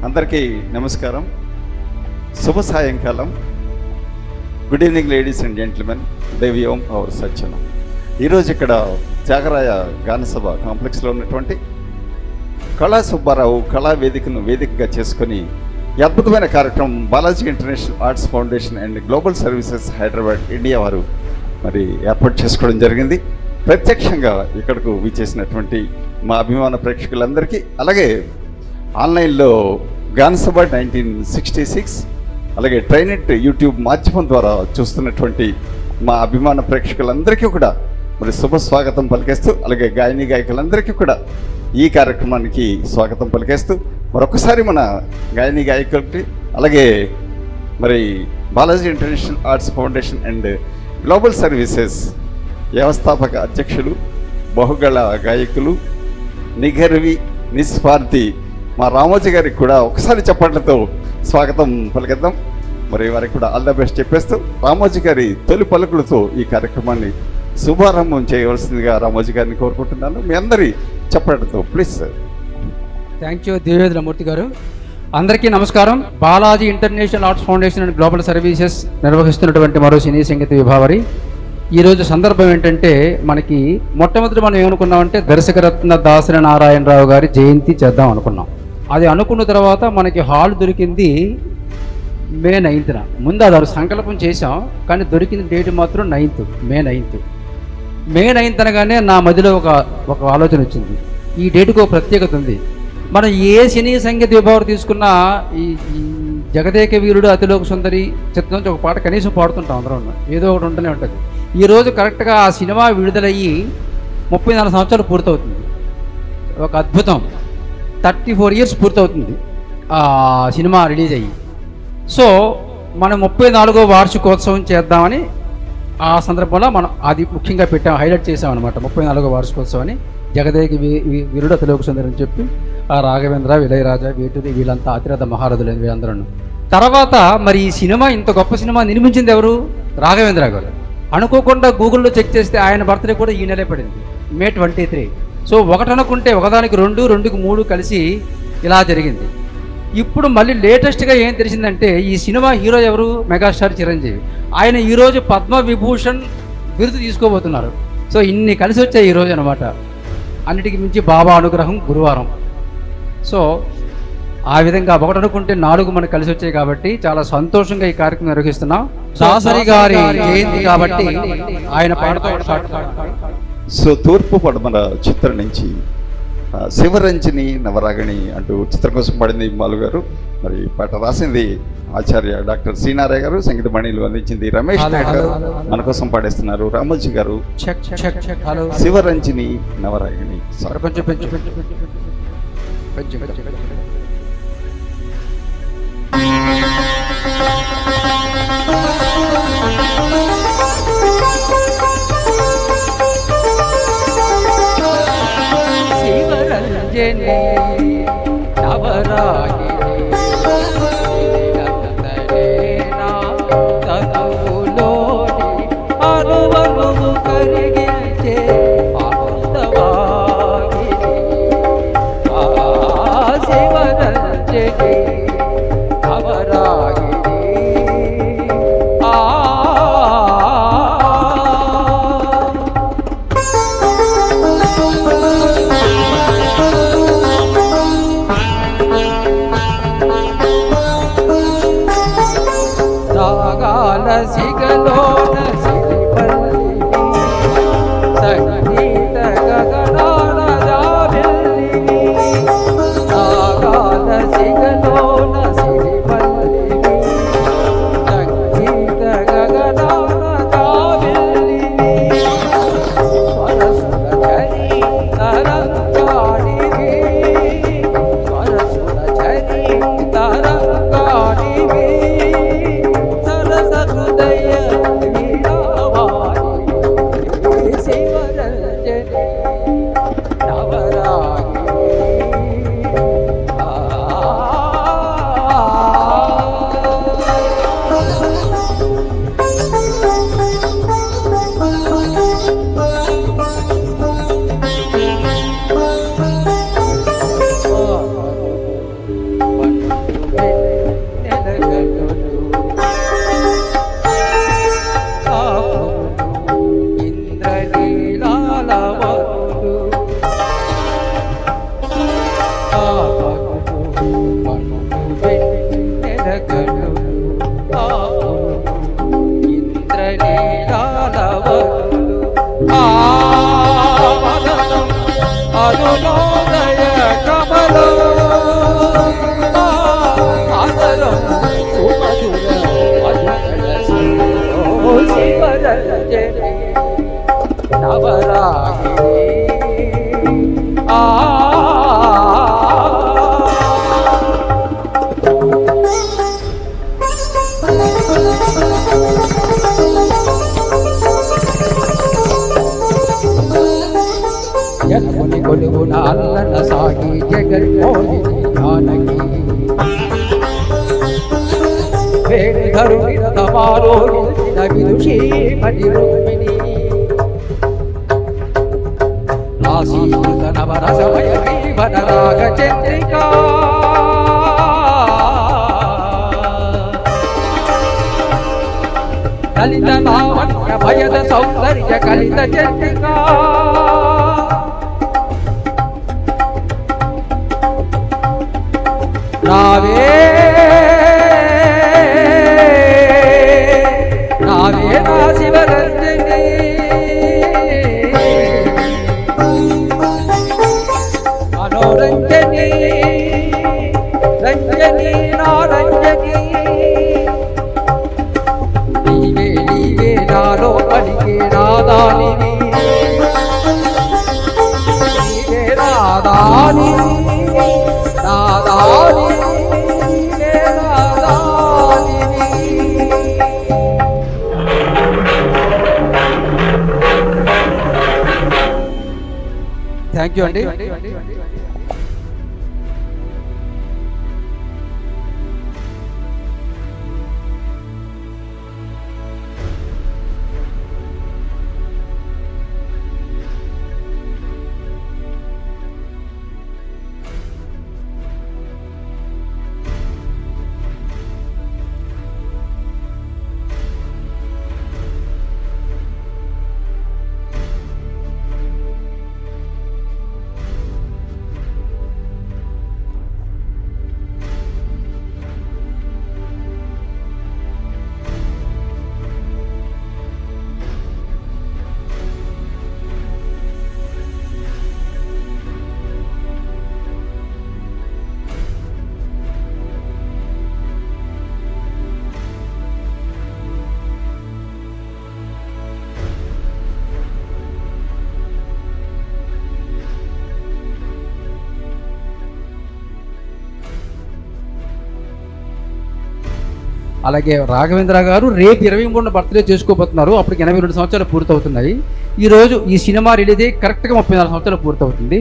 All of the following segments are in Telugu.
అందరికీ నమస్కారం. శుభ సాయంకాలం. Good evening ladies and gentlemen. దేవి ఓం అవర్ సత్యనం. ఈరోజు ఇక్కడ త్యాగరాయ గానసభ కాంప్లెక్స్లో ఉన్నటువంటి కళా సుబ్బారావు కళా వేదికను వేదికగా చేసుకొని ఈ అద్భుతమైన కార్యక్రమం Balaji international arts foundation and global services Hyderabad India వారు మరి ఏర్పాటు చేసుకోవడం జరిగింది. ప్రత్యక్షంగా ఇక్కడకు విచ్చేసినటువంటి మా అభిమాన ప్రేక్షకులందరికీ, అలాగే ఆన్లైన్లో గానసభ 1966 అలాగే ట్రైనెట్ యూట్యూబ్ మాధ్యమం ద్వారా చూస్తున్నటువంటి మా అభిమాన ప్రేక్షకులందరికీ కూడా మరి శుభ స్వాగతం పలికేస్తూ, అలాగే గాయని గాయకులందరికీ కూడా ఈ కార్యక్రమానికి స్వాగతం పలికేస్తూ మరొకసారి మన గాయని గాయకులకి, అలాగే మరి Balaji international arts foundation and global services వ్యవస్థాపక అధ్యక్షులు, బహుగళ గాయకులు, నిగర్వి నిస్వార్థి మా రామోజీ గారికి కూడా ఒకసారి చప్పట్లతో స్వాగతం పలికిద్దాం. మరి వారికి కూడా ఆల్ ద బెస్ట్ చెప్పేస్తూ రామోజీ గారి తొలి పలుకులతో ఈ కార్యక్రమాన్ని శుభారంభం చేయవలసిందిగా రామోజీ గారిని కోరుకుంటున్నాను. మీ అందరి చప్పట్లతో ప్లీజ్ సార్. థ్యాంక్ యూ దేవేంద్రమూర్తి గారు. అందరికీ నమస్కారం. Balaji international arts foundation and global services నిర్వహిస్తున్నటువంటి మరో సినీ సంగీత విభావరి. ఈరోజు సందర్భం ఏంటంటే, మనకి మొట్టమొదటి మనం ఏమనుకున్నామంటే దర్శకరత్న దాసరి నారాయణరావు గారి జయంతి చేద్దాం అనుకున్నాం. అది అనుకున్న తర్వాత మనకి హాల్ దొరికింది మే 9న. ముందు అది సంకల్పం చేసాం, కానీ దొరికిన డేట్ మాత్రం మే 9th. మే 9th అనగానే నా మధ్యలో ఒక ఆలోచన వచ్చింది. ఈ డేటుకు ఒక ప్రత్యేకత ఉంది. మనం ఏ సినీ సంగీత విభావరి తీసుకున్నా ఈ జగదేక వీరుడు అతిలోక సుందరి చిత్రం నుంచి ఒక పాట కనీసం పాడుతుంటాం అందరం, ఏదో ఒకటి ఉంటూనే ఉంటుంది. ఈరోజు కరెక్ట్గా ఆ సినిమా విడుదలయ్యి 34 సంవత్సరాలు పూర్తవుతుంది. ఒక అద్భుతం. 34 years పూర్తవుతుంది ఆ సినిమా రిలీజ్ అయ్యి. సో మనం 34వ వార్షికోత్సవం చేద్దామని ఆ సందర్భంలో మనం అది ముఖ్యంగా పెట్టాం, హైలైట్ చేసామన్నమాట. 34వ వార్షికోత్సవాన్ని జగదేక వీరుడు అతిలోక సుందరి అని చెప్పి ఆ రాఘవేంద్ర, ఇళయరాజా, వేటూరి వీళ్ళంతా అతిరథ మహారథులు వీళ్ళందరూ. తర్వాత మరి ఈ సినిమా, ఇంత గొప్ప సినిమా నిర్మించింది ఎవరు? రాఘవేంద్ర గారు. అనుకోకుండా గూగుల్లో చెక్ చేస్తే ఆయన బర్త్డే కూడా ఈ నెలే పడింది, మే 23. సో ఒకటి అనుకుంటే ఒకదానికి 2, 2కి 3 కలిసి ఇలా జరిగింది. ఇప్పుడు మళ్ళీ లేటెస్ట్గా ఏం తెలిసిందంటే, ఈ సినిమా హీరో ఎవరు? మెగాస్టార్ చిరంజీవి. ఆయన ఈరోజు పద్మవిభూషణ్ బిరుదు తీసుకోబోతున్నారు. సో ఇన్ని కలిసి వచ్చాయి ఈరోజు అనమాట. అన్నిటికి మించి బాబా అనుగ్రహం గురువారం. సో ఆ విధంగా ఒకటి అనుకుంటే 4 మనకు కలిసి వచ్చాయి కాబట్టి చాలా సంతోషంగా ఈ కార్యక్రమం నిర్వహిస్తున్నాం. దాసరి గారి జయంతి కాబట్టి ఆయన పాటతో. సో తూర్పు పడమర చిత్రం నుంచి శివరంజని నవరాగిణి అంటూ చిత్రం కోసం పాడింది బాలు గారు. మరి పాట రాసింది ఆచార్య డాక్టర్ శ్రీనారాయణ గారు, సంగీత మణిలు అందించింది రమేష్ నాయక్ గారు, మన కోసం పాడేస్తున్నారు రామోజీ గారు. శివరంజని నవరాగిణి. శివరంజని నవరాగిణి అనువను కరిగించే ఆనందవాగిని. శివరంజని నవరాగిణి. అల్లన సాగి జగన్మోహిని జానకి వేణుధరుని రథమారోహించిన విదుషీమణి రుక్మిణి రాశీకృత నవరసమయ జీవన రాగ చంద్రికా కలిత లావణ్య భయద సౌందర్య కలిత చంద్రికా రావే రావే నా శివరంజని మనోరంజని రంజని నారంజని నీవే నీవే నాలో పలికే నాదానివి నీవే నాదానివి నాదానివి థ్యాంక్ యూ అండి. అలాగే రాఘవేంద్ర గారు రేపు 23 బర్త్డే చేసుకోబోతున్నారు. అప్పటికి 82 సంవత్సరాలు పూర్తవుతున్నాయి. ఈరోజు ఈ సినిమా రిలీజ్ అయ్యి కరెక్ట్గా 34 సంవత్సరాలు పూర్తవుతుంది.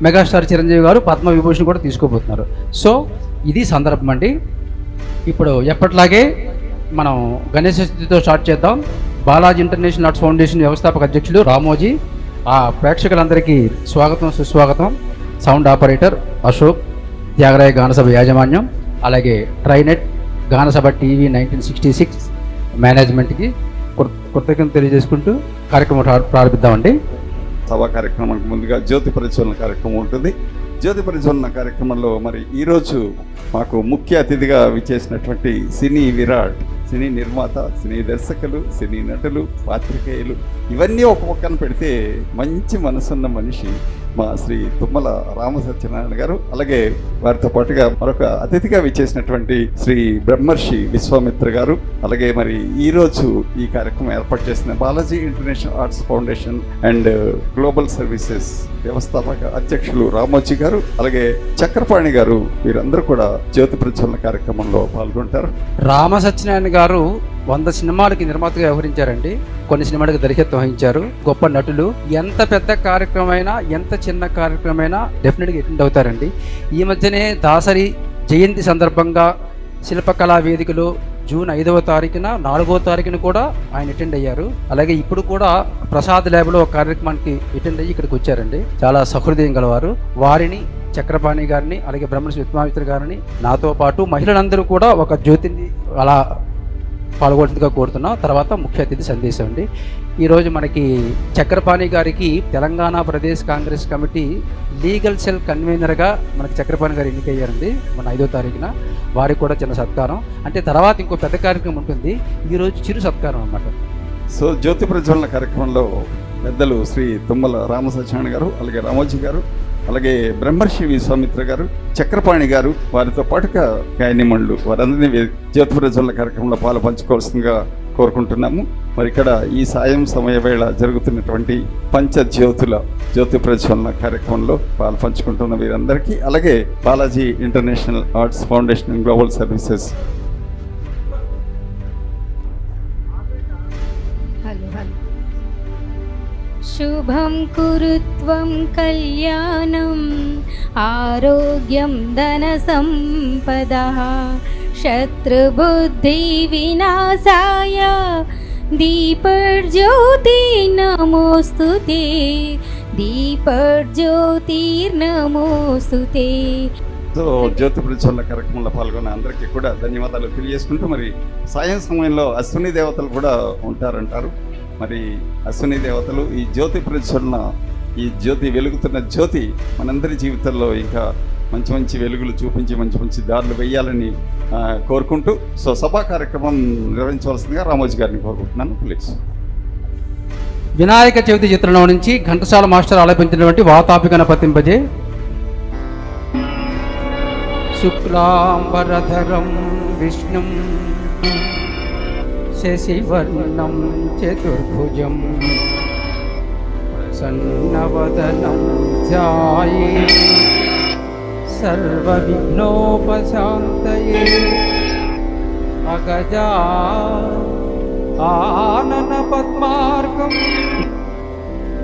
మెగాస్టార్ చిరంజీవి గారు పద్మ విభూషణ్ కూడా తీసుకోబోతున్నారు. సో ఇది సందర్భం అండి. ఇప్పుడు ఎప్పట్లాగే మనం గణేశ స్థితితో స్టార్ట్ చేద్దాం. బాలాజీ ఇంటర్నేషనల్ ఆర్ట్స్ ఫౌండేషన్ వ్యవస్థాపక అధ్యక్షులు రామోజీ, ఆ ప్రేక్షకులందరికీ స్వాగతం సుస్వాగతం. సౌండ్ ఆపరేటర్ అశోక్, త్యాగరాయ గానసభ యాజమాన్యం, అలాగే ట్రైనెట్ గానసభ టీవీ 1966 మేనేజ్మెంట్కి కృతజ్ఞత తెలియజేసుకుంటూ కార్యక్రమం ప్రారంభిద్దామండి. సభా కార్యక్రమానికి ముందుగా జ్యోతి పరిశోధన కార్యక్రమం ఉంటుంది. జ్యోతి పరిశోధన కార్యక్రమంలో మరి ఈరోజు మాకు ముఖ్య అతిథిగా విచ్చేసినటువంటి సినీ విరాట్, సినీ నిర్మాత, సినీ దర్శకులు, సినీ నటులు, పాత్రికేయులు, ఇవన్నీ ఒక పక్కన పెడితే మంచి మనసున్న మనిషి మా శ్రీ తుమ్మల రామసత్యనారాయణ గారు, అలాగే వారితో పాటుగా మరొక అతిథిగా విచ్చేసినటువంటి శ్రీ బ్రహ్మర్షి విశ్వామిత్ర గారు, అలాగే మరి ఈరోజు ఈ కార్యక్రమం ఏర్పాటు చేసిన Balaji international arts foundation and global services వ్యవస్థాపక అధ్యక్షులు రామోజీ గారు, అలాగే చక్రపాణి గారు, వీరందరూ కూడా జ్యోతి ప్రజ్వలన కార్యక్రమంలో పాల్గొంటారు. రామ సత్యనారాయణ గారు 100 సినిమాలకి నిర్మాతగా వ్యవహరించారండి. కొన్ని సినిమాలకు దర్శకత్వం వహించారు. గొప్ప నటులు. ఎంత పెద్ద కార్యక్రమమైనా, ఎంత చిన్న కార్యక్రమమైనా డెఫినెట్గా అటెండ్ అవుతారండి. ఈ మధ్యనే దాసరి జయంతి సందర్భంగా శిల్పకళా వేదికలో జూన్ 5వ తారీఖున 4వ తారీఖున కూడా ఆయన అటెండ్ అయ్యారు. అలాగే ఇప్పుడు కూడా ప్రసాద్ ల్యాబ్లో ఒక కార్యక్రమానికి అటెండ్ అయ్యి ఇక్కడికి వచ్చారండి. చాలా సహృదయం గలవారు. వారిని, చక్రపాణి గారిని, అలాగే బ్రహ్మర్షి విశ్వామిత్ర గారిని, నాతో పాటు మహిళలందరూ కూడా ఒక జ్యోతిని అలా పాల్గొంటుందిగా కోరుతున్నాం. తర్వాత ముఖ్య అతిథి సందేశం అండి. ఈరోజు మనకి చక్రపాణి గారికి Telangana Pradesh Congress committee legal cell కన్వీనర్గా మనకి చక్రపాణి గారు ఎన్నికయ్యారండి మన 5వ తారీఖున. వారికి కూడా చిన్న సత్కారం, అంటే తర్వాత ఇంకో పెద్ద కార్యక్రమం ఉంటుంది. ఈరోజు చిరు సత్కారం అన్నమాట. సో జ్యోతి ప్రజ్వలన కార్యక్రమంలో పెద్దలు శ్రీ తుమ్మల రామసత్యనారాయణ గారు, అలాగే రామోజీ గారు, అలాగే బ్రహ్మర్షి విశ్వామిత్ర గారు, చక్రపాణి గారు, వారితో పాటుగా గాయనిమణులు వారందరినీ జ్యోతి ప్రజ్వలన కార్యక్రమంలో పాలు పంచుకోవాల్సిందిగా కోరుకుంటున్నాము. మరి ఇక్కడ ఈ సాయం సమయ వేళ జరుగుతున్నటువంటి పంచజ్యోతుల జ్యోతి ప్రజ్వలన కార్యక్రమంలో పాలు పంచుకుంటున్న వీరందరికీ, అలాగే Balaji international arts foundation and global services శుభం కురుత్వం కళ్యాణం ఆరోగ్యం ధన సంపదః శత్రుబుద్ధి వినాశాయ దీపజ్యోతి నమోస్తుతే దీపజ్యోతిర్నమోస్తుతే. సో జ్యోతి ప్రజ్వలన కార్యక్రమంలో పాల్గొన్న అందరికీ కూడా ధన్యవాదాలు తెలియజేసుకుంటూ, మరి సాయం సమయంలో అశ్విని దేవతలు కూడా ఉంటారంటారు. మరి అశ్విని దేవతలు ఈ జ్యోతి ప్రజ్వలన, ఈ జ్యోతి వెలుగుతున్న జ్యోతి మనందరి జీవితంలో ఇంకా మంచి మంచి వెలుగులు చూపించి మంచి మంచి దారులు వేయాలని కోరుకుంటూ, సో సభా కార్యక్రమం నిర్వహించవలసిందిగా రామోజీ గారిని కోరుకుంటున్నాను. ప్లీజ్. వినాయక చవితి చిత్రంలో నుంచి ఘంటసాల మాస్టర్ ఆలపించినటువంటి వాతాపి గణపతింపజే. శుక్లాంబరధరం విష్ణుం శశివర్ణం చతుర్భుజం ప్రసన్నవదనం ధ్యాయేత్ సర్వవిఘ్నోపశాంతయే. అగజా ఆనన పద్మార్కం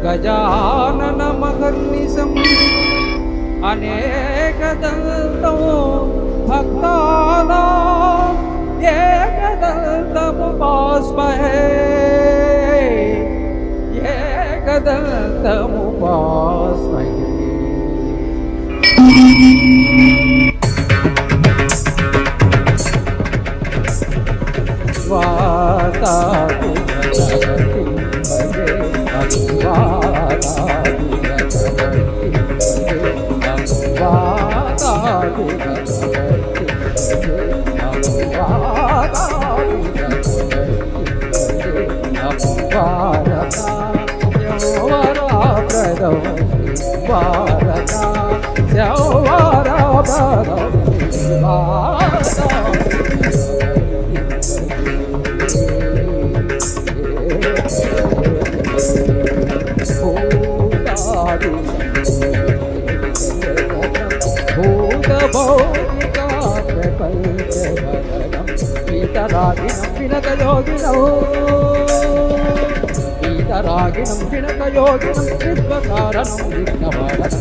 గజానన మహర్నిశం అనేకదంతో భక్తానాం ఏకదంతముపాస్మహే ఏకదంతముపాస్మహే. వాతాపి గణపతింపజే వాతాపి గణపతింపజే వాతాపి గణపతింపజే వాతాపి గణపతింపజే వారకాయవరాప్రదం వారకాయవరాప్రదం ఈతరాగిణం పినకయోగినం విశ్వకారణం విఘ్నవరణం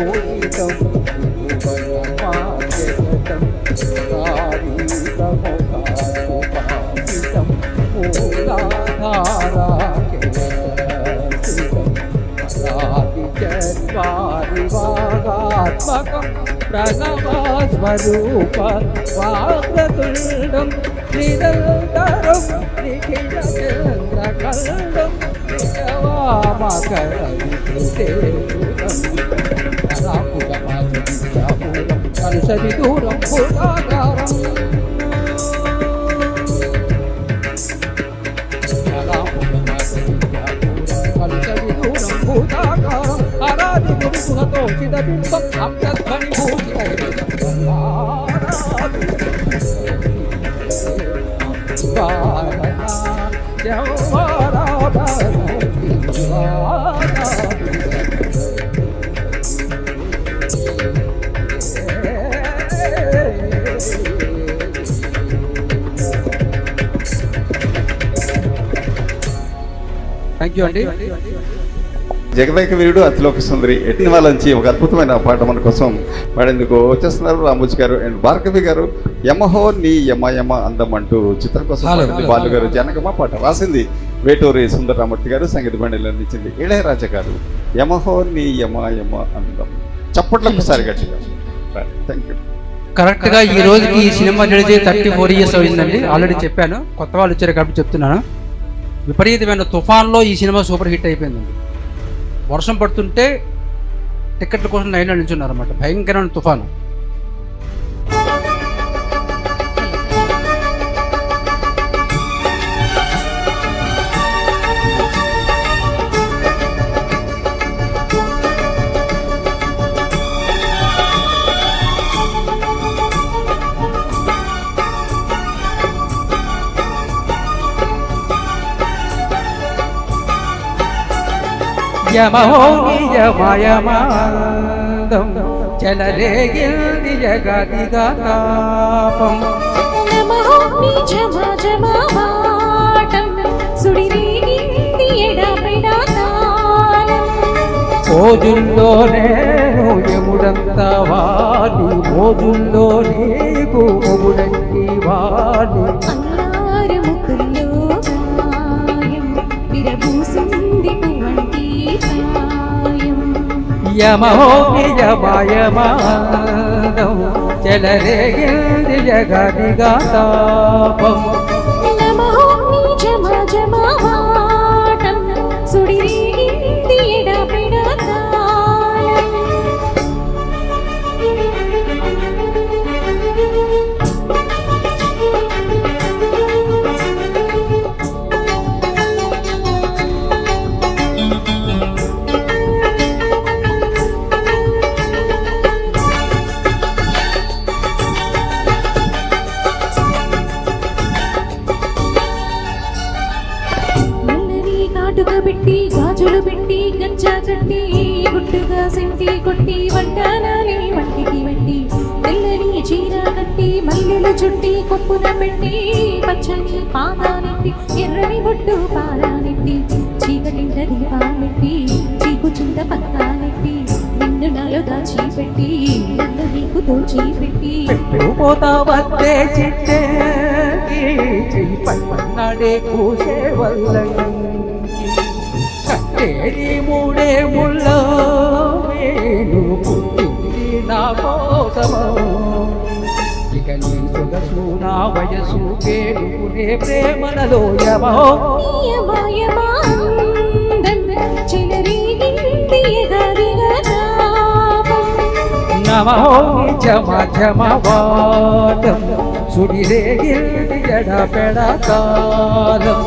పూజితం ప్రణవస్వరూప వాగ్రతుండం నిరంతరం నిఖిలచంద్రకల్డం కలుషది దూరం భూతాకారం కలుషది దూరం భూతాకారం ఆరాధి గురుతో చిదబింబం అమ్యధ్వని భూతి థ్యాంక్ యూ అండి. జగదేక వీరుడు అతిలోక సుందరి ఎట్టిన వాళ్ళంచి ఒక అద్భుతమైన పాట మన కోసం పాడేందుకు వచ్చేస్తున్నారు రామోజీ గారు అండ్ భార్గవి గారు. యమహో నీ యమ యమ అందం అంటూ చిత్రం కోసం బాలు గారు జనగమ పాట రాసింది వేటూరి సుందరరామూర్తి గారు సంగీత బండిలో అందించింది. ఇళయరాజా గారు యమహో నీ యమ యమ అందం. చప్పట్లు ఒకసారి గట్టిగా. Thank you. కరెక్ట్గా ఈ రోజుకి ఈ సినిమా రిలీజ్ 34 years అయిందండి. ఆల్రెడీ చెప్పాను, కొత్త వాళ్ళు వచ్చారు కాబట్టి చెప్తున్నాను. విపరీతమైన తుఫాన్లో ఈ సినిమా సూపర్ హిట్ అయిపోయిందండి. వర్షం పడుతుంటే టికెట్ల కోసం లైన్లో నిల్చున్నారు అన్నమాట. భయంకరమైన తుఫాను. యమహోయమాయమాందం చలరేగిల్ది జగదిగా తాపం. నమః నిజమజమవాటం సుడిరేగింది ఎడపెడా తాళం. మోజుల్లో నేను యముడంత వాడి, మోజుల్లో నీకు మొగుడంటి వాడి. అల్లారు ముద్దుల్లో గాయం విరబూసింది పువ్వంటి ప్రాయం. యమహోయమాయమాందం చలరేగిల్ది జగదిగా తాపం. నమః నిజమజమవాటం సుడిరేగింది ఎడపెడా తాళం. నల్లని కాటుక పెట్టి గాజులు పెట్టి గంజా కట్టి గుట్టుగా సెంటి కొట్టి వంటనాలి వంటికి వెట్టి తెల్లని చీర కట్టి మల్లెలు చుట్టి కొప్పున పెట్టి పచ్చని పాదానెట్టి ఎర్రని బొట్టు పారానెట్టి చీకటింట దీపాలెట్టి చీకు చింత పక్కానెట్టి నిన్ను నాలో దాచిపెట్టి నన్ను నీకు దోచిపెట్టి పోతావద్దే చిట్టే పన్నాడే కూసే వల్లంకి కట్టేది మూడే ముళ్ళ వేలు పుట్టింది నా కోసమో. ఇక నీ సొగసు నా వయసు పేరుకునే ప్రేమలలో యమహో నమహో జమజమవాటం సుడిరేగిల్ది జడపెడ కాలం.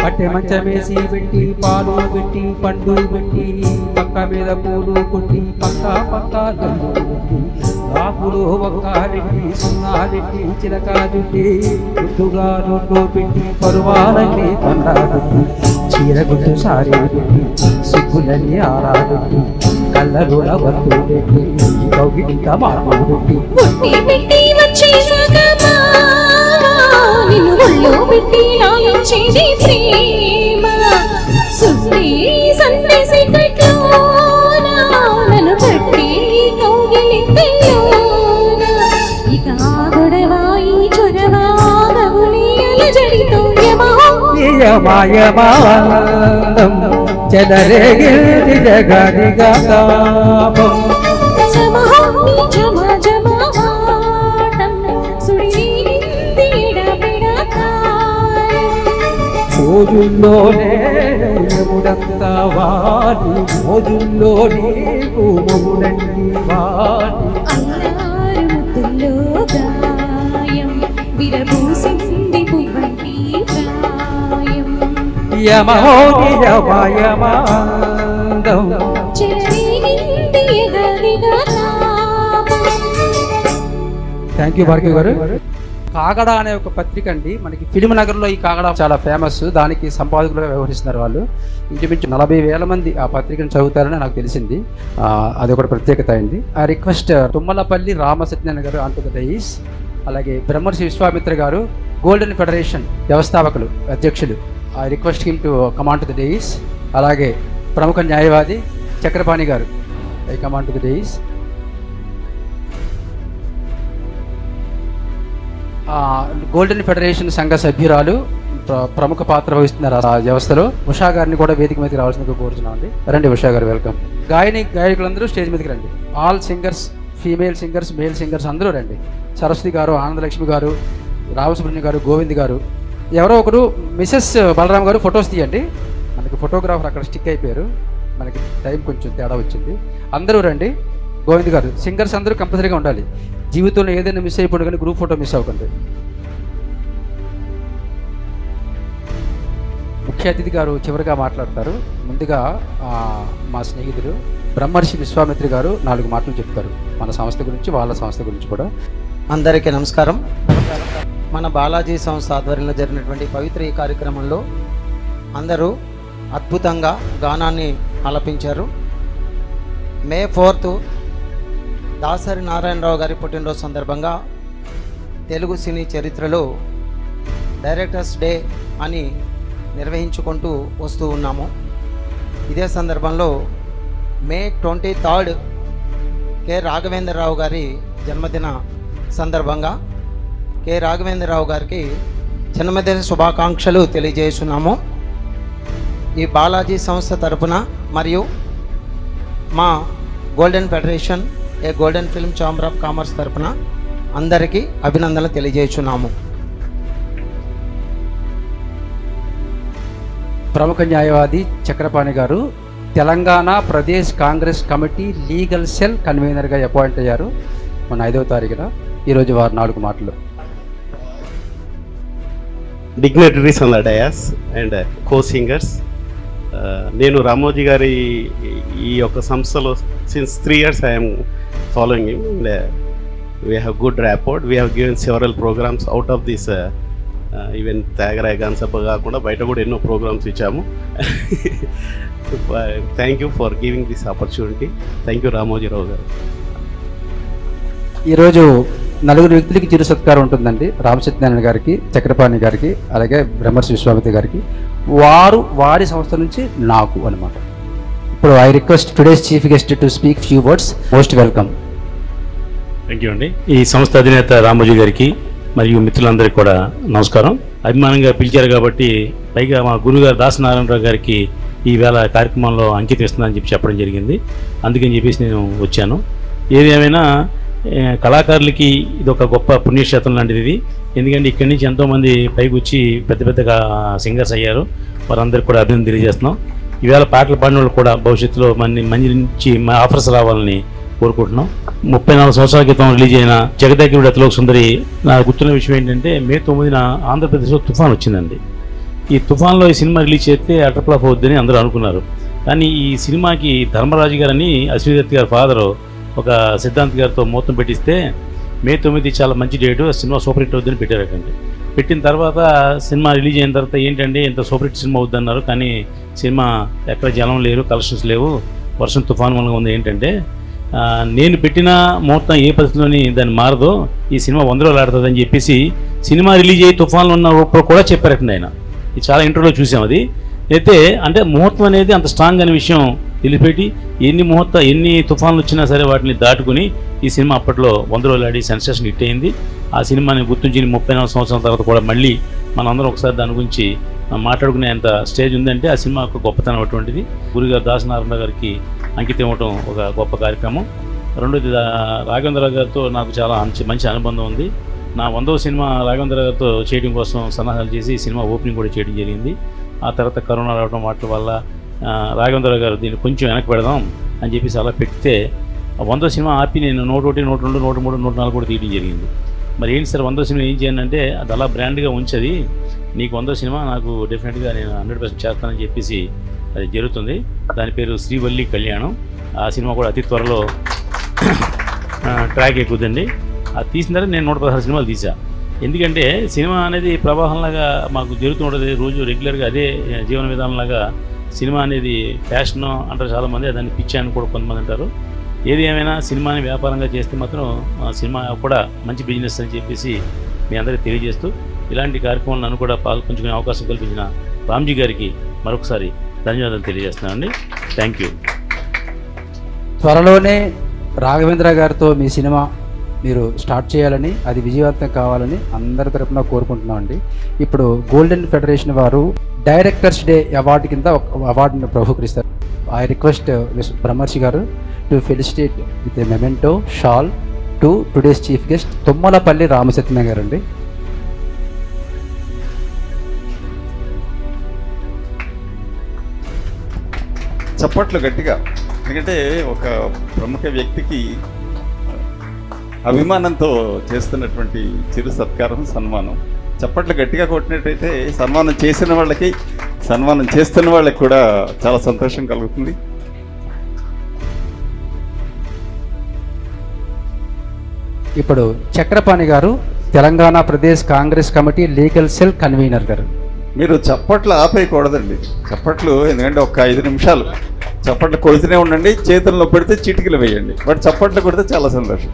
పట్టె మంచమేసి పెట్టి పాలు పెట్టి పండు పెట్టి పక్క మీద పూలు కొట్టి పక్క పక్క గల్లు పెట్టి రాకులు ఒక్కారెట్టి సున్నారెట్టి చిలక జుట్టి గుట్టుగా రొడ్డు పెట్టి పరువాలన్నీ కొండ పెట్టి చీర గుట్టు సారీ పెట్టి సిగ్గులన్నీ ఆరా పెట్టి కళ్ళరుల వద్దు పెట్టి కౌగిలింత మార్పులు పెట్టి పెట్టి వచ్చేసాక నిన్ను ఒళ్ళో పెట్టి లాలించేది ప్రేమ. సున్నే సన్నేసి కట్లోన నన్ను కట్టి కౌగిలింతలోన. ఇక గొడవాయి చొరవాగవుని అలజడితో యమహోయమాందం చలరేగిల్ది జగదిగా తాపం. మోజుల్లో నేను యముడంత వాడి, మోజుల్లో నీకు మొగుడంటి వాడి. అల్లారు ముద్దుల్లో గాయం విరబూసింది పువ్వంటి ప్రాయం. యమహోయమాయమాందం చెలరేగింది ఎగదిగా తాపం. థ్యాంక్ యూ భార్గవ్ గారు. కాగడ అనే ఒక పత్రిక అండి, మనకి ఫిలిం నగర్లో ఈ కాగడ చాలా ఫేమస్, దానికి సంపాదకులుగా వ్యవహరిస్తున్నారు వాళ్ళు. ఇంచుమించు 40,000 మంది ఆ పత్రికను చదువుతారని నాకు తెలిసింది. అది ఒకటి ప్రత్యేకత అయింది. ఆ రిక్వెస్ట్ తుమ్మలపల్లి రామసత్యనారాయణ గారు ఆన్ టు ద డైస్, అలాగే బ్రహ్మర్షి విశ్వామిత్ర గారు గోల్డెన్ ఫెడరేషన్ వ్యవస్థాపకులు అధ్యక్షులు, I request him to command to the dais. అలాగే ప్రముఖ న్యాయవాది చక్రపాణి గారు, I command to the dais. Golden federation సంఘ సభ్యురాలు, ప్రముఖ పాత్ర వహిస్తున్నారు ఆ వ్యవస్థలో, ఉషా గారిని కూడా వేదిక మీదకి రావాల్సిందిగా కోరుతున్నాం అండి. రండి ఉషా గారు, వెల్కమ్. గాయకులందరూ స్టేజ్ మీదకి రండి. All singers, female singers, male singers అందరూ రండి. సరస్వతి గారు, ఆనందలక్ష్మి గారు, రామసుబ్రహ్మణ్యం గారు, గోవింద్ గారు, ఎవరో ఒకరు మిసెస్ బలరాం గారు ఫొటోస్ తీయండి. మనకి ఫోటోగ్రాఫర్ అక్కడ స్టిక్ అయిపోయారు, మనకి టైం కొంచెం తేడా వచ్చింది. అందరూ రండి. గోవింద్ గారు, సింగర్స్ అందరూ కంపల్సరీగా ఉండాలి. జీవితంలో ఏదైనా మిస్ అయిపోయినా కానీ గ్రూప్ ఫోటో మిస్ అవ్వకండి. ముఖ్య అతిథి గారు చివరిగా మాట్లాడతారు. ముందుగా మా స్నేహితుడు బ్రహ్మర్షి విశ్వామిత్రి గారు 4 మాటలు చెప్తారు, మన సంస్థ గురించి, వాళ్ళ సంస్థ గురించి కూడా. అందరికీ నమస్కారం. మన బాలాజీ సంస్థ ఆధ్వర్యంలో జరిగినటువంటి పవిత్ర ఈ కార్యక్రమంలో అందరూ అద్భుతంగా గానాన్ని ఆలపించారు. మే 4th దాసరి నారాయణరావు గారి పుట్టినరోజు సందర్భంగా తెలుగు సినీ చరిత్రలో డైరెక్టర్స్ డే అని నిర్వహించుకుంటూ వస్తూ ఉన్నాము. ఇదే సందర్భంలో మే 23 కె రాఘవేంద్రరావు గారి జన్మదిన సందర్భంగా కె రాఘవేంద్రరావు గారికి జన్మదిన శుభాకాంక్షలు తెలియజేస్తున్నాము. ఈ బాలాజీ సంస్థ తరపున మరియు మా golden federation a golden film chamber of commerce తరపున అందరికీ అభినందనలు తెలియజేస్తున్నాము. ప్రముఖ న్యాయవాది చక్రపాణి గారు Telangana Pradesh Congress committee legal cell కన్వీనర్గా అపాయింట్ అయ్యారు మన 5వ తారీఖున. ఈరోజు వారు 4 మాటలు. Dignitaries on the dais and co singers, నేను రామోజీ గారి ఈ యొక్క సంస్థలో since 3 years I'm following him and we have good rapport. We have given several programmes out of this even Thyagaraya Ganasabha కాకుండా బయట కూడా ఎన్నో ప్రోగ్రామ్స్ ఇచ్చాము. Thank you for giving this opportunity. Thank you Ramoji Rao గారు. ఈరోజు 4 వ్యక్తులకి చిరు సత్కారం ఉంటుందండి. రామసత్యనారాయణ గారికి, చక్రపాణి గారికి, అలాగే బ్రహ్మర్షి విశ్వామిత్ర గారికి. వారి సంస్థ నుంచి నాకు అనమాట. ఇప్పుడు I request today's chief guest to speak few words. Most welcome. Thank you అండి. ఈ సంస్థ అధినేత రామోజీ గారికి మరియు మిత్రులందరికీ కూడా నమస్కారం. అభిమానంగా పిలిచారు కాబట్టి, పైగా మా గురుగారు దాసనారాయణరావు గారికి ఈవేళ కార్యక్రమంలో అంకితం ఇస్తుందని చెప్పడం జరిగింది. అందుకని చెప్పేసి నేను వచ్చాను. ఏది ఏమైనా కళాకారులకి ఇది ఒక గొప్ప పుణ్యక్షేత్రం లాంటిది ఇది. ఎందుకంటే ఇక్కడి నుంచి ఎంతోమంది పైకి వచ్చి పెద్ద పెద్దగా సింగర్స్ అయ్యారు. వారందరికీ కూడా అభినందన తెలియజేస్తున్నాం. ఈవేళ పాటలు పాడిన వాళ్ళు కూడా భవిష్యత్తులో మంచి నుంచి ఆఫర్స్ రావాలని కోరుకుంటున్నాం. 34 సంవత్సరాల క్రితం రిలీజ్ అయిన జగదేగుడి అతిలోక సుందరి, నాకు గుర్తున్న విషయం ఏంటంటే మే 9న ఆంధ్రప్రదేశ్లో తుఫాన్ వచ్చిందండి. ఈ తుఫాన్లో ఈ సినిమా రిలీజ్ చేస్తే అటర్ఫ్లాప్ అవుద్దని అందరూ అనుకున్నారు. కానీ ఈ సినిమాకి ధర్మరాజు గారని అశ్విని దత్ గారి ఫాదరు ఒక సిద్ధాంత్ గారితో ముహూర్తం పెట్టిస్తే మే 9 చాలా మంచి డేటు, సినిమా సూపర్ హిట్ అవుద్దని పెట్టారటండి. పెట్టిన తర్వాత సినిమా రిలీజ్ అయిన తర్వాత ఏంటంటే ఇంత సూపర్ హిట్ సినిమా అవుద్దన్నారు. కానీ సినిమా ఎక్కడ జనం లేరు, కలెక్షన్స్ లేవు, వర్షం తుఫాన్ మూలంగా ఉంది. ఏంటంటే నేను పెట్టిన ముహూర్తం ఏ పరిస్థితిలోని దాన్ని మారదో, ఈ సినిమా 100 రోజులు ఆడుతుందని చెప్పేసి సినిమా రిలీజ్ అయ్యి తుఫాన్లు ఉన్న కూడా చెప్పారటండి ఆయన. ఇది చాలా ఇంటర్వ్యూలో చూసాం. అది అయితే అంటే ముహూర్తం అనేది అంత స్ట్రాంగ్ అనే విషయం తెలిసిపెట్టి ఎన్ని తుఫాన్లు వచ్చినా సరే వాటిని దాటుకుని ఈ సినిమా అప్పట్లో 100 రోజులు ఆడి సెన్సేషన్ హిట్ అయింది. ఆ సినిమాని గుర్తుంచి 34 సంవత్సరాల తర్వాత కూడా మళ్ళీ మనందరం ఒకసారి దాని గురించి మాట్లాడుకునే అంత స్టేజ్ ఉందంటే ఆ సినిమా ఒక గొప్పతనం అటువంటిది. గురుగారు దాసనారాయణ గారికి అంకితం ఇవ్వటం ఒక గొప్ప కార్యక్రమం. రెండోది రాఘవేంద్రరావు గారితో నాకు చాలా మంచి అనుబంధం ఉంది. నా 100వ సినిమా రాఘవేంద్ర గారితో చేయడం కోసం సన్నాహాలు చేసి సినిమా ఓపెనింగ్ కూడా చేయడం జరిగింది. ఆ తర్వాత కరోనా రావడం వాటి వల్ల రాఘవేంద్రరావు గారు దీన్ని కొంచెం వెనక్కి పెడదాం అని చెప్పేసి అలా పెడితే 100వ సినిమా ఆపి నేను 101, 102, 103, 104 కూడా తీయడం జరిగింది. మరి ఏంటి సార్ 100వ సినిమా ఏం చేయాలంటే అది అలా బ్రాండ్గా ఉంచది, నీకు 100వ సినిమా నాకు డెఫినెట్గా నేను 100% చేస్తానని చెప్పేసి అది జరుగుతుంది. దాని పేరు శ్రీవల్లి కళ్యాణం. ఆ సినిమా కూడా అతి త్వరలో ట్రాక్ ఎక్కుతుందండి. అది తీసిన తర్వాత నేను 116 సినిమాలు తీసా. ఎందుకంటే సినిమా అనేది ప్రవాహంలాగా మాకు జరుగుతుంటుంది, రోజు రెగ్యులర్గా అదే జీవన విధానంలాగా సినిమా అనేది ఫ్యాషన్ అంటారు చాలామంది, దాన్ని పిచ్చి అని కూడా కొంతమంది అంటారు. ఏది ఏమైనా సినిమాని వ్యాపారంగా చేస్తే మాత్రం సినిమా కూడా మంచి బిజినెస్ అని చెప్పేసి మీ అందరికీ తెలియజేస్తూ ఇలాంటి కార్యక్రమాలను నన్ను కూడా పాల్పంచుకునే అవకాశం కల్పించిన రామ్జీ గారికి మరొకసారి ధన్యవాదాలు తెలియజేస్తున్నానండి. Thank you. త్వరలోనే రాఘవేంద్ర గారితో మీ సినిమా మీరు స్టార్ట్ చేయాలని, అది విజయవంతం కావాలని అందరి తరపున కోరుకుంటున్నాం అండి. ఇప్పుడు గోల్డెన్ ఫెడరేషన్ వారు డైరెక్టర్స్ డే అవార్డు కింద ఒక అవార్డును బహుకరిస్తారు. I request Brahmarshi garu to felicitate with a memento shawl to today's chief guest Tummalapalli Ramasatyanarayana garu అండి. చప్పట్లు గట్టిగా, ఎందుకంటే ఒక ప్రముఖ వ్యక్తికి అభిమానంతో చేస్తున్నటువంటి చిరు సత్కారం, సన్మానం. చప్పట్లు గట్టిగా కొట్టినట్టయితే సన్మానం చేసిన వాళ్ళకి, సన్మానం చేస్తున్న వాళ్ళకి కూడా చాలా సంతోషం కలుగుతుంది. ఇప్పుడు చక్రపాణి గారు Telangana Pradesh Congress committee legal cell convener గారు. మీరు చప్పట్లు ఆపేయకూడదండి, చప్పట్లు ఎందుకంటే ఒక 5 నిమిషాలు చప్పట్లు కొడుతూనే ఉండండి. చేతుల్లో పెడితే చిటికలు వేయండి, బట్ చప్పట్లు కొడితే చాలా సంతోషం.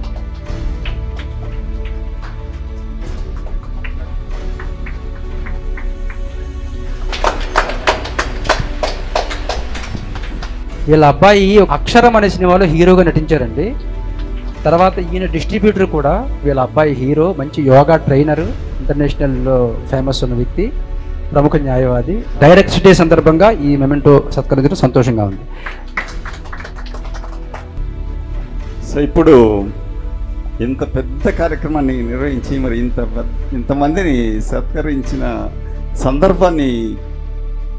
వీళ్ళ అబ్బాయి అక్షరం అనే సినిమాలో హీరోగా నటించారండి. తర్వాత ఈయన డిస్ట్రిబ్యూటర్ కూడా. వీళ్ళ అబ్బాయి హీరో, మంచి యోగా ట్రైనరు, ఇంటర్నేషనల్లో ఫేమస్ ఉన్న వ్యక్తి, ప్రముఖ న్యాయవాది. డైరెక్ట్స్ డే సందర్భంగా ఈ మెమెంటో సత్కరించడం సంతోషంగా ఉంది. సో ఇప్పుడు ఇంత పెద్ద కార్యక్రమాన్ని నిర్వహించి మరి ఇంతమందిని సత్కరించిన సందర్భాన్ని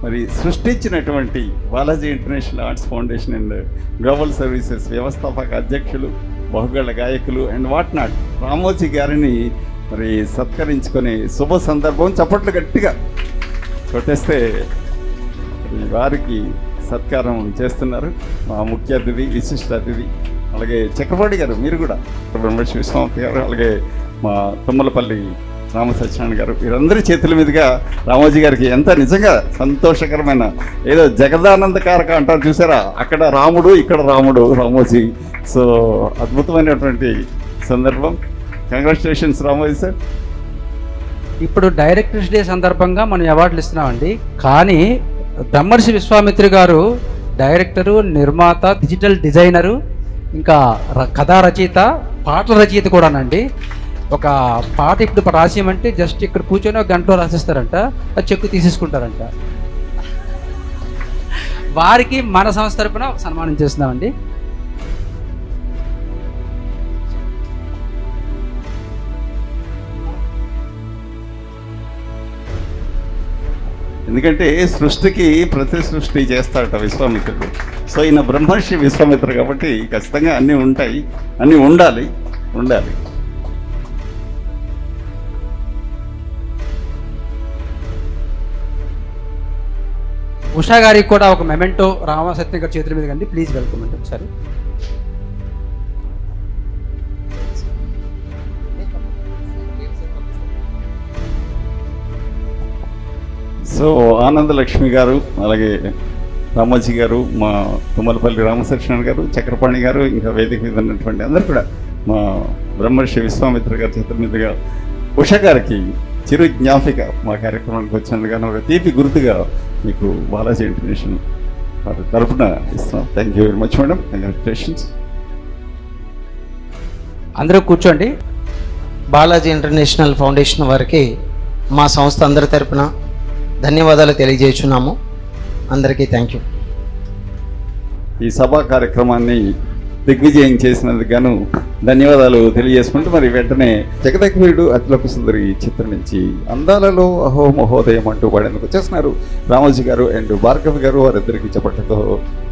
మరి సృష్టించినటువంటి Balaji international arts foundation and global services వ్యవస్థాపక అధ్యక్షులు, బహుగళ గాయకులు అండ్ వాట్ నాట్ రామోజీ గారిని మరి సత్కరించుకునే శుభ సందర్భం. చప్పట్లు గట్టిగా కొట్టేస్తే వారికి సత్కారం చేస్తున్నారు మా ముఖ్య అతిథి, విశిష్ట అతిథి. అలాగే చక్రపాణి గారు, మీరు కూడా బ్రహ్మర్షి విశ్వామిత్ర గారు, అలాగే మా తుమ్మలపల్లి రామసత్యనారాయణ గారు, వీరందరి చేతుల మీదుగా రామోజీ గారికి ఎంత నిజంగా సంతోషకరమైన, ఏదో జగదానందకారక అంటారు చూసారా, అక్కడ రాముడు ఇక్కడ రాముడు రామోజీ. సో అద్భుతమైనటువంటి సందర్భం. Congratulations Ramoji sir. ఇప్పుడు డైరెక్టర్స్ డే సందర్భంగా మనం అవార్డులు ఇస్తున్నామండి. కానీ బ్రహ్మర్షి విశ్వామిత్ర గారు డైరెక్టరు, నిర్మాత, డిజిటల్ డిజైనరు, ఇంకా కథా రచయిత, పాటల రచయిత కూడానండి. ఒక పాట ఇప్పుడు రాసేయమంటే జస్ట్ ఇక్కడ కూర్చొని ఒక గంటలో రాసిస్తారంట, అది చెక్కు తీసేసుకుంటారంట. వారికి మన సంస్థ తరపున సన్మానం చేస్తున్నామండి. ఎందుకంటే సృష్టికి ప్రతి సృష్టి చేస్తాడట విశ్వామిత్రుడు. సో ఈయన బ్రహ్మర్షి విశ్వామిత్ర కాబట్టి ఖచ్చితంగా అన్నీ ఉంటాయి, అన్నీ ఉండాలి. ఉషా గారికి కూడా ఒక మెమెంటో రామసత్యం గారి చేతుల మీద కండి. ప్లీజ్ వెల్కమ్ అండి ఒకసారి. సో ఆనందలక్ష్మి గారు, అలాగే రామోజీ గారు, మా తుమ్మలపల్లి రామసత్యనారాయణ గారు, చక్రపాణి గారు, ఇంకా వేదిక మీద ఉన్నటువంటి అందరూ కూడా మా బ్రహ్మర్షి విశ్వామిత్ర గారి చేతుల మీదుగా ఉష గారికి చిరు జ్ఞాపిక మా కార్యక్రమానికి వచ్చినందుకు ఒక తీపి గుర్తుగా మీకు బాలాజీ ఇంటర్నేషనల్ వారి తరఫున ఇస్తున్నాం. Thank you very much madam. Congratulations. అందరూ కూర్చోండి. బాలాజీ ఇంటర్నేషనల్ ఫౌండేషన్ వారికి మా సంస్థ అందరి తరపున ధన్యవాదాలు తెలియజేస్తున్నాము. అందరికీ థ్యాంక్ యూ. ఈ సభా కార్యక్రమాన్ని దిగ్విజయం చేసినందుకు గాను ధన్యవాదాలు తెలియజేసుకుంటూ మరి వెంటనే జగదగ్వీరుడు అతిలోక సుందరి చిత్రం నుంచి అందాలలో అహో మహోదయం అంటూ పాడేందుకు వచ్చేస్తున్నారు రామోజీ గారు అండ్ భార్గవి గారు. వారిద్దరికి చెప్పటంతో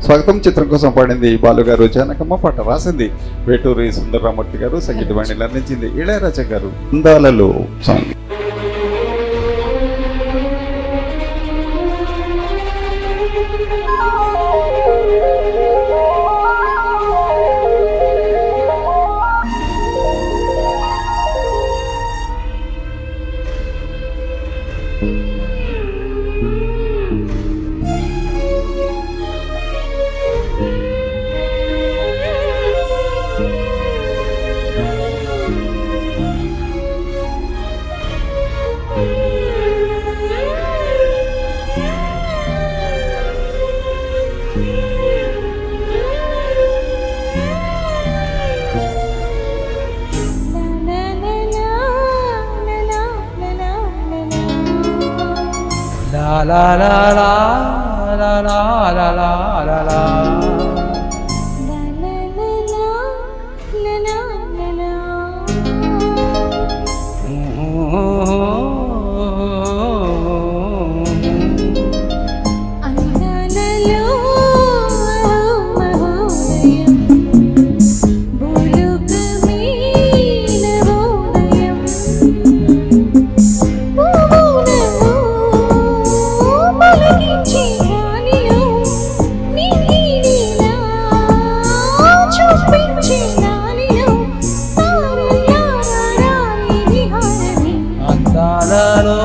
స్వాగతం. చిత్రం కోసం పాడింది బాలు గారు, జానకమ్మ. పాట రాసింది వేటూరి సుందరరామూర్తి గారు, సంగీత వాణిని అందించింది ఇళయరాజా గారు. అందాలలో సాంగ్. లా లా లా లా లా లా లా లా లా లా. అందాలలో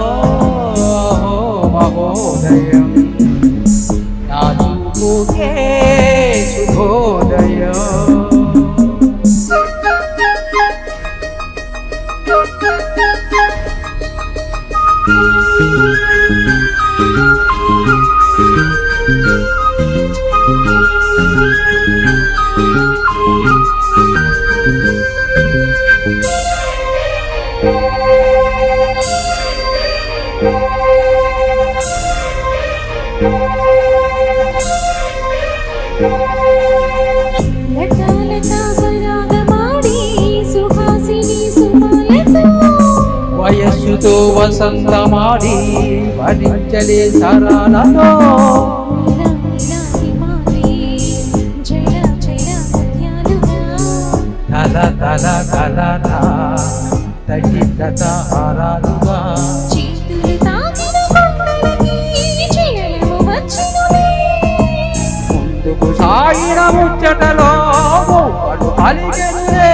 మహోదయం నా చూపుకే శుభోదయం. వయస్సుతో వసంతమాడి భరించలే సరాలతో తల తల తల తగిత హారాలుగా ముందుకు సాగిన ముచ్చటలో మూకలు పలికెనులే.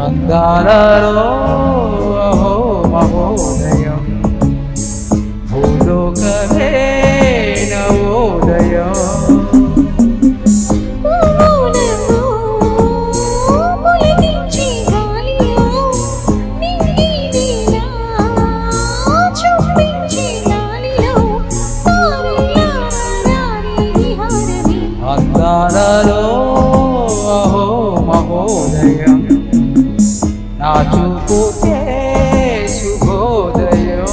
అందాలలో మహోదయం భూలోకమే నవోదయం. అందాలలో మహోదయం నా చూపుకే శుభోదయం.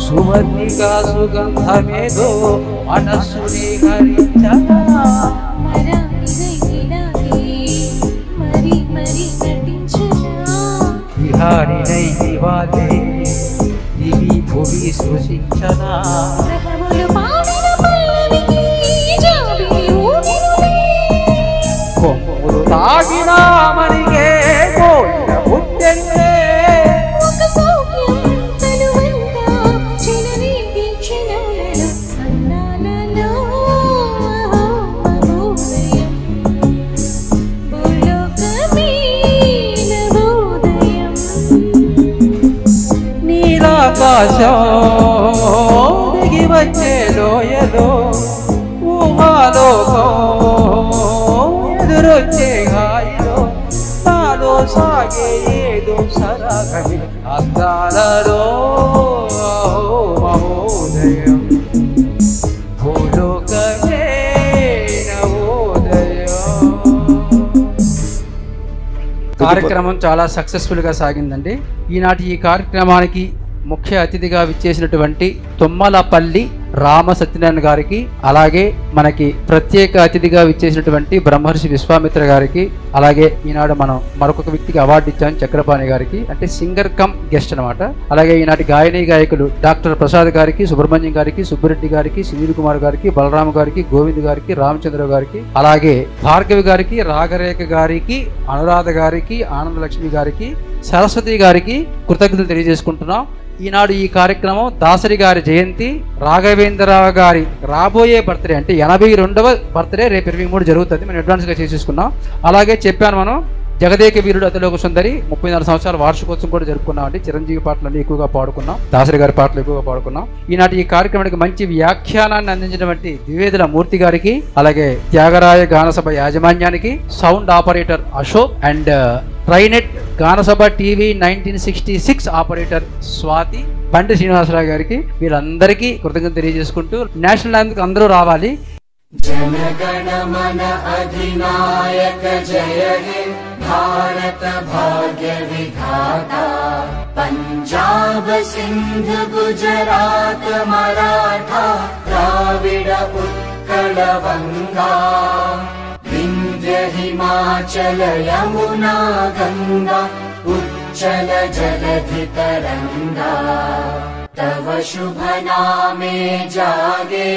సువర్ణిగా సుగంధమేదో మనస్సుని హరించగా విహారినై దివాలే దివి భువి సృశించనా కొమ్ములు తాగిన మరిగే కోయిల పుట్టెన్నే. నీలాకాశం దిగి వచ్చే లోయలో ఊహాలోకం ఎదురొచ్చే హాయిలో నాలో సాగే ఏదో సరాగని. అందాలలో మహోదయం భూలోకమే నవోదయం. కార్యక్రమం చాలా సక్సెస్ఫుల్గా సాగిందండి. ఈనాటి ఈ కార్యక్రమానికి ముఖ్య అతిథిగా విచ్చేసినటువంటి తుమ్మలపల్లి రామ సత్యనారాయణ గారికి, అలాగే మనకి ప్రత్యేక అతిథిగా విచ్చేసినటువంటి బ్రహ్మర్షి విశ్వామిత్ర గారికి, అలాగే ఈనాడు మనం మరొక వ్యక్తికి అవార్డు ఇచ్చాం చక్రపాణి గారికి, అంటే సింగర్ కమ్ గెస్ట్ అనమాట. అలాగే ఈనాటి గాయని గాయకులు డాక్టర్ ప్రసాద్ గారికి, సుబ్రహ్మణ్యం గారికి, సుబ్బిరెడ్డి గారికి, సునీల్ కుమార్ గారికి, బలరామ గారికి, గోవింద్ గారికి, రామచంద్ర గారికి, అలాగే భార్గవి గారికి, రాగరేఖ గారికి, అనురాధ గారికి, ఆనందలక్ష్మి గారికి, సరస్వతి గారికి కృతజ్ఞతలు తెలియజేసుకుంటున్నాం. ఈనాడు ఈ కార్యక్రమం దాసరి గారి జయంతి, రాఘవేంద్రరావు గారి రాబోయే బర్త్డే అంటే 82వ బర్త్డే రేపు 23 జరుగుతుంది. మనం అడ్వాన్స్గా చేసేసుకున్నాం. అలాగే చెప్పాను మనం జగదేక వీరుడు అతిలోక సుందరి 34 సంవత్సరాల వార్షికోత్సవం కూడా జరుపుకున్నామండి. చిరంజీవి పాటలు ఎక్కువగా పాడుకున్నాం, దాసరి గారి పాటలు ఎక్కువగా పాడుకున్నాం. ఈనాటి ఈ కార్యక్రమానికి మంచి వ్యాఖ్యానాన్ని అందించినటువంటి ద్వివేదుల మూర్తి గారికి, అలాగే త్యాగరాయ గానసభ యాజమాన్యానికి, సౌండ్ ఆపరేటర్ అశోక్ అండ్ ట్రైనెట్ గానసభ టీవీ 1966 ఆపరేటర్ స్వాతి, బండి శ్రీనివాసరావు గారికి, వీళ్ళందరికీ కృతజ్ఞత తెలియజేసుకుంటూ నేషనల్ యాంథమ్ అందరూ రావాలి. जनगण मन अधिनायक जय हे भारत भाग्य विधाता पंजाब सिंध गुजरात मराठा द्राविड उत्कल गंगा विंध्य हिमाचल यमुना गंगा उच्चल जलधि तरंगा तव शुभ नामे जागे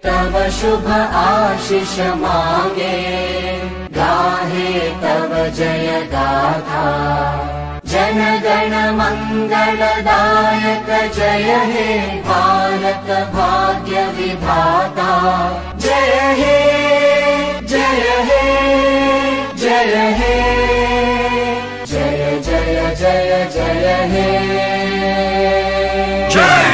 तव शुभ आशीष मांगे गाहे तव जय गाथा जन गण मंगलदायक जय हे भारत भाग्य विधाता जय हे जय हे जय हे जय जय जय जय हे जय